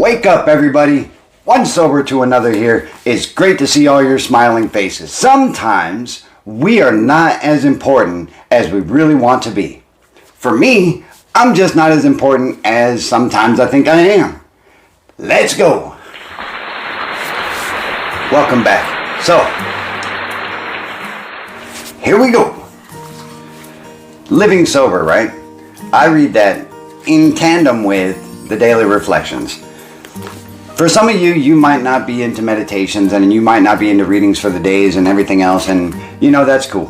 Wake up, everybody. One sober to another here. It's great to see all your smiling faces. Sometimes we are not as important as we really want to be. For me, I'm just not as important as sometimes I think I am. Let's go. Welcome back. So, here we go. Living sober, right? I read that in tandem with the daily reflections. For some of you, you might not be into meditations and you might not be into readings for the days and everything else, and that's cool.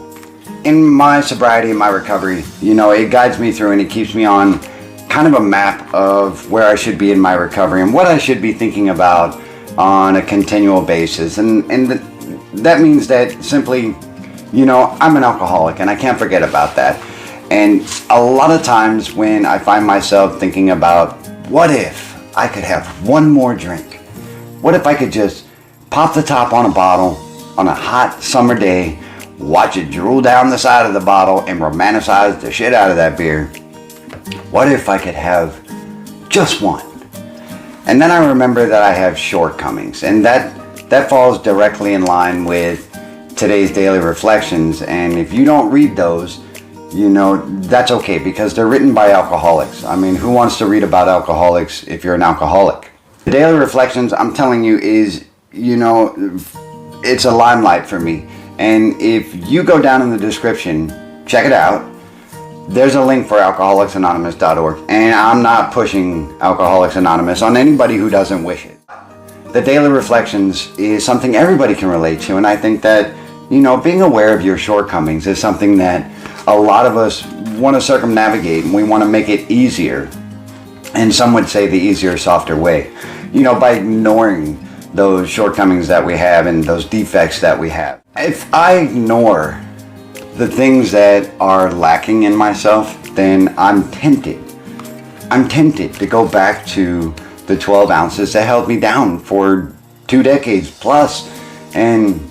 In my sobriety and my recovery, it guides me through and it keeps me on kind of a map of where I should be in my recovery and what I should be thinking about on a continual basis. And that means that simply, I'm an alcoholic and I can't forget about that. And a lot of times when I find myself thinking about, what if I could have one more drink? What if I could just pop the top on a bottle on a hot summer day, watch it drool down the side of the bottle and romanticize the shit out of that beer? What if I could have just one? And then I remember that I have shortcomings, and that falls directly in line with today's daily reflections. And if you don't read those, that's okay, because they're written by alcoholics. I mean, who wants to read about alcoholics if you're an alcoholic? The daily reflections, I'm telling you, is, it's a limelight for me. And if you go down in the description, check it out. There's a link for alcoholicsanonymous.org. And I'm not pushing Alcoholics Anonymous on anybody who doesn't wish it. The daily reflections is something everybody can relate to. And I think that, being aware of your shortcomings is something that a lot of us want to circumnavigate, and we want to make it easier. And some would say the easier, softer way, by ignoring those shortcomings that we have and those defects that we have. If I ignore the things that are lacking in myself, then I'm tempted to go back to the 12 ounces that held me down for 2 decades plus. And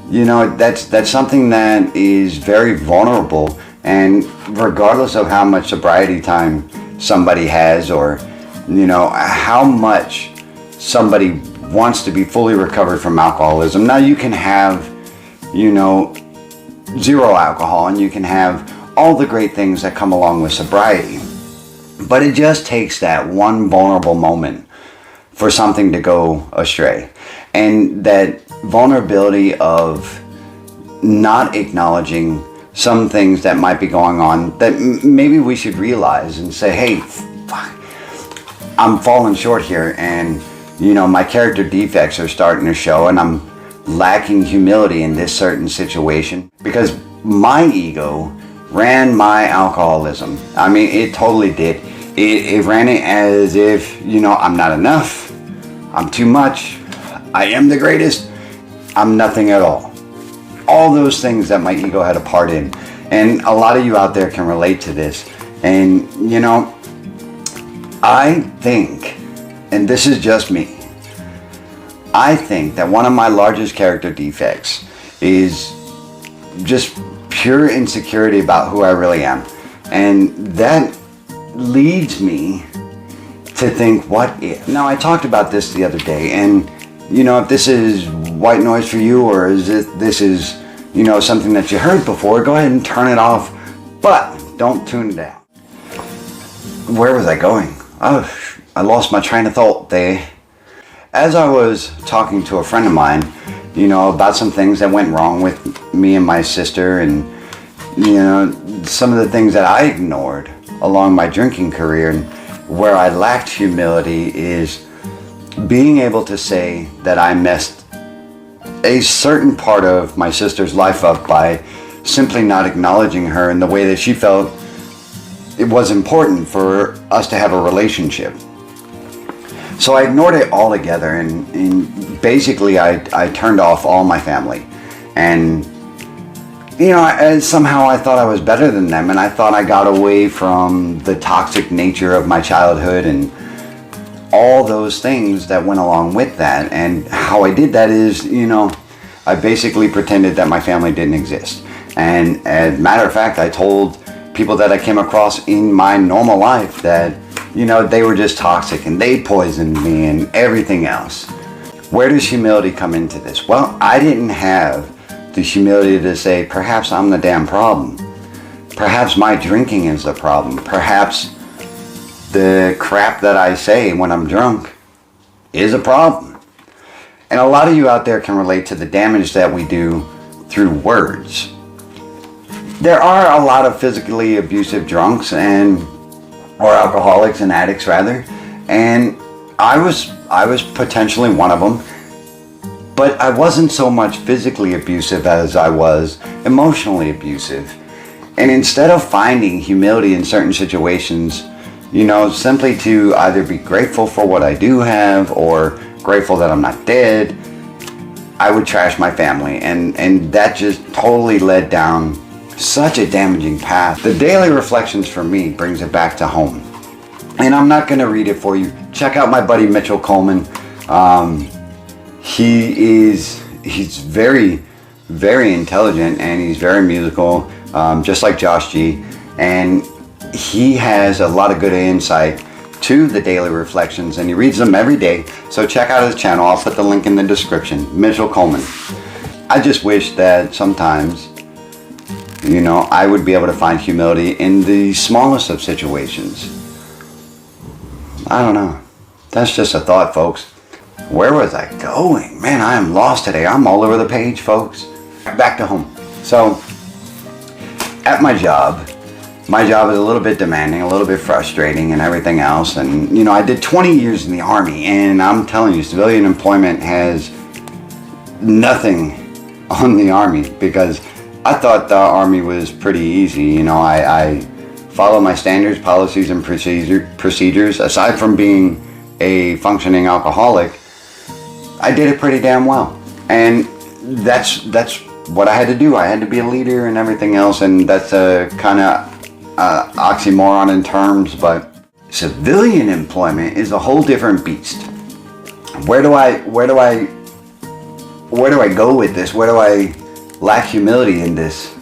that's something that is very vulnerable. And regardless of how much sobriety time somebody has, or how much somebody wants to be fully recovered from alcoholism, now you can have zero alcohol and you can have all the great things that come along with sobriety, but it just takes that one vulnerable moment for something to go astray. And that vulnerability of not acknowledging some things that might be going on that maybe we should realize and say, hey, fuck, I'm falling short here, and my character defects are starting to show, and I'm lacking humility in this certain situation because my ego ran my alcoholism. I mean, it totally did. It ran it as if, I'm not enough, I'm too much, I am the greatest, I'm nothing at all. All those things that my ego had a part in. And a lot of you out there can relate to this. And, I think, and this is just me, I think that one of my largest character defects is just pure insecurity about who I really am. And that leads me to think, what if? Now, I talked about this the other day, and if this is white noise for you, or this is something that you heard before, go ahead and turn it off, but don't tune it down. Where was I going? Oh, I lost my train of thought there. As I was talking to a friend of mine, about some things that went wrong with me and my sister, and some of the things that I ignored along my drinking career, and where I lacked humility is being able to say that I messed a certain part of my sister's life up by simply not acknowledging her in the way that she felt it was important for us to have a relationship. So I ignored it altogether, and basically I turned off all my family. And somehow I thought I was better than them, and I thought I got away from the toxic nature of my childhood and all those things that went along with that. And how I did that is, I basically pretended that my family didn't exist. And as a matter of fact, I told people that I came across in my normal life that, they were just toxic and they poisoned me and everything else. Where does humility come into this? Well, I didn't have the humility to say, perhaps I'm the damn problem. Perhaps my drinking is the problem. Perhaps the crap that I say when I'm drunk is a problem. And a lot of you out there can relate to the damage that we do through words. There are a lot of physically abusive drunks or alcoholics and addicts rather, and I was potentially one of them, but I wasn't so much physically abusive as I was emotionally abusive. And instead of finding humility in certain situations, simply to either be grateful for what I do have or grateful that I'm not dead, I would trash my family, and that just totally led down such a damaging path. The daily reflections for me brings it back to home. And I'm not going to read it for you. Check out my buddy Mitchell Coleman. He's very, very intelligent, and he's very musical, just like Josh G. And he has a lot of good insight to the daily reflections, and he reads them every day. So check out his channel. I'll put the link in the description. Mitchell Coleman. I just wish that sometimes, I would be able to find humility in the smallest of situations. I don't know. That's just a thought, folks. Where was I going? Man, I am lost today. I'm all over the page, folks. Back to home. So, at my job is a little bit demanding, a little bit frustrating and everything else. And, I did 20 years in the Army, and I'm telling you, civilian employment has nothing on the Army, because I thought the Army was pretty easy. I follow my standards, policies, and procedures. Aside from being a functioning alcoholic, I did it pretty damn well. And that's what I had to do. I had to be a leader and everything else, and that's a kind of oxymoron in terms, but civilian employment is a whole different beast. Where do I go with this? Where do I lack humility in this?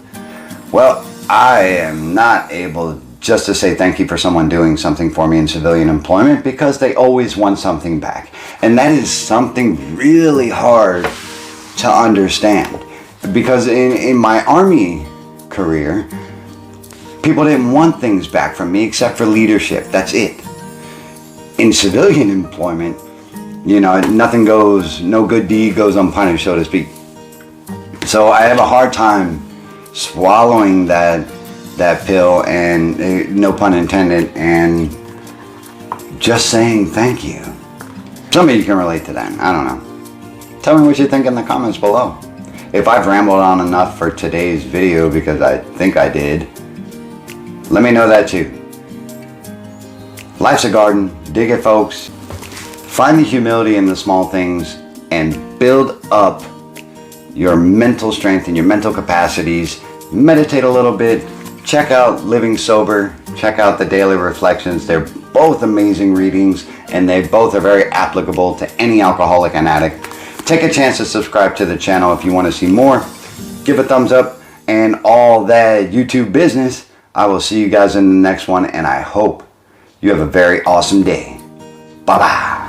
Well, I am not able just to say thank you for someone doing something for me in civilian employment, because they always want something back. And that is something really hard to understand. Because in my Army career, people didn't want things back from me except for leadership. That's it. In civilian employment, nothing goes, no good deed goes unpunished, so to speak. So I have a hard time swallowing that pill, and no pun intended, and just saying thank you. Some of you can relate to that. I don't know. Tell me what you think in the comments below. If I've rambled on enough for today's video, because I think I did, let me know that too. Life's a garden. Dig it, folks. Find the humility in the small things and build up your mental strength and your mental capacities. Meditate a little bit. Check out Living Sober. Check out the Daily Reflections. They're both amazing readings, and they both are very applicable to any alcoholic and addict. Take a chance to subscribe to the channel if you want to see more. Give a thumbs up and all that YouTube business. I will see you guys in the next one, and I hope you have a very awesome day. Bye-bye.